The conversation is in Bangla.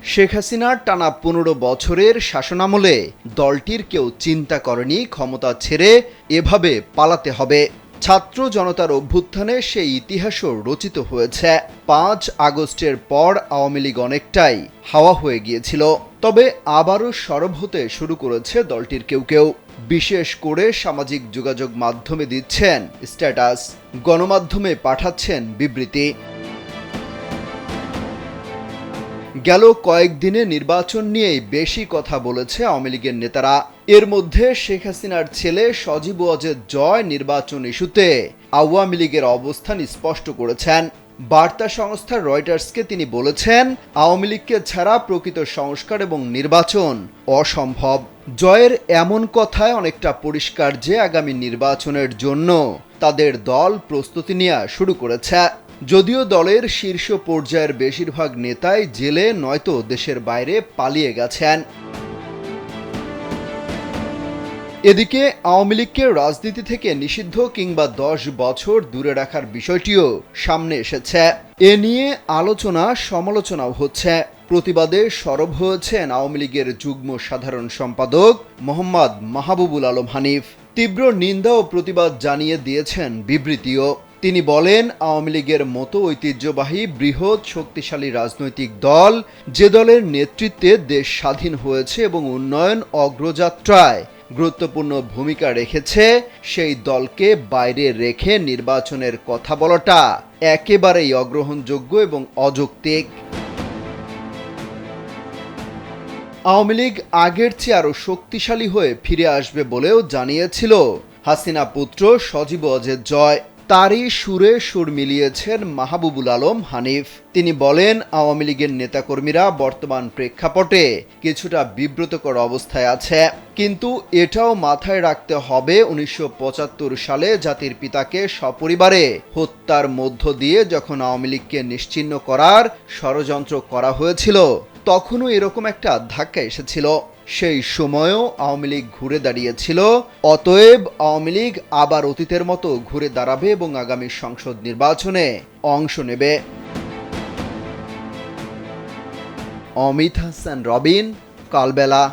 শেখ হাসিনার টানা ১৫ বছরের শাসনামলে দলটির কেউ চিন্তা করেনি ক্ষমতা ছেড়ে এভাবে পালাতে হবে। ছাত্র জনতার অভ্যুত্থানে সেই ইতিহাসও রচিত হয়েছে। ৫ আগস্টের পর আওয়ামী লীগ অনেকটাই হাওয়া হয়ে গিয়েছিল। তবে আবারও সরব হতে শুরু করেছে দলটির কেউ কেউ। বিশেষ করে সামাজিক যোগাযোগ মাধ্যমে দিচ্ছেন স্ট্যাটাস, গণমাধ্যমে পাঠাচ্ছেন বিবৃতি। গেল কয়েকদিনে নির্বাচন নিয়েই বেশি কথা বলেছে আওয়ামী লীগের নেতারা। এর মধ্যে শেখ হাসিনার ছেলে সজীব ওয়াজেদ জয় নির্বাচন ইস্যুতে আওয়ামী লীগের অবস্থান স্পষ্ট করেছেন। বার্তা সংস্থা রয়টার্সকে তিনি বলেছেন, আওয়ামী লীগকে ছাড়া প্রকৃত সংস্কার এবং নির্বাচন অসম্ভব। জয়ের এমন কথায় অনেকটা পরিষ্কার যে আগামী নির্বাচনের জন্য তাদের দল প্রস্তুতি নেওয়া শুরু করেছে। যদিও দলের শীর্ষ পর্যায়ের বেশিরভাগ নেতাই জেলে নয়তো দেশের বাইরে পালিয়ে গেছেন। এদিকে আওয়ামী লীগকে রাজনীতি থেকে নিষিদ্ধ কিংবা ১০ বছর দূরে রাখার বিষয়টিও সামনে এসেছে। এ নিয়ে আলোচনা সমালোচনাও হচ্ছে। প্রতিবাদে সরব হয়েছেন আওয়ামী লীগের যুগ্ম সাধারণ সম্পাদক মোহাম্মদ মাহবুবুল আলম হানিফ। তীব্র নিন্দা ও প্রতিবাদ জানিয়ে দিয়েছেন বিবৃতিও। তিনি বলেন, আওয়ামী লীগের মতো ঐতিহ্যবাহী বৃহৎ শক্তিশালী রাজনৈতিক দল, যে দলের নেতৃত্বে দেশ স্বাধীন হয়েছে এবং উন্নয়ন অগ্রযাত্রায় গুরুত্বপূর্ণ ভূমিকা রেখেছে, সেই দলকে বাইরে রেখে নির্বাচনের কথা বলাটা একেবারেই অগ্রহণযোগ্য এবং অযৌক্তিক। আওয়ামী লীগ আগের চেয়ে আরও শক্তিশালী হয়ে ফিরে আসবে বলেও জানিয়েছিল হাসিনা পুত্র সজীব ওয়াজেদ জয়। তারই সুরে সুর মিলিয়েছেন মাহবুবুল আলম হানিফ। তিনি বলেন, আওয়ামী লীগের নেতাকর্মীরা বর্তমান প্রেক্ষাপটে কিছুটা বিব্রতকর অবস্থায় আছে, কিন্তু এটাও মাথায় রাখতে হবে ১৯৭৫ সালে জাতির পিতাকে সপরিবারে হত্যার মধ্য দিয়ে যখন আওয়ামী লীগকে নিশ্চিহ্ন করার ষড়যন্ত্র করা হয়েছিল, তখনও এরকম একটা ধাক্কা এসেছিল। সেই সময়ও আওয়ামী লীগ ঘুরে দাঁড়িয়েছিল। অতএব আওয়ামী লীগ আবার অতীতের মতো ঘুরে দাঁড়াবে এবং আগামী সংসদ নির্বাচনে অংশ নেবে। অমিত হাসান রবিন, কালবেলা।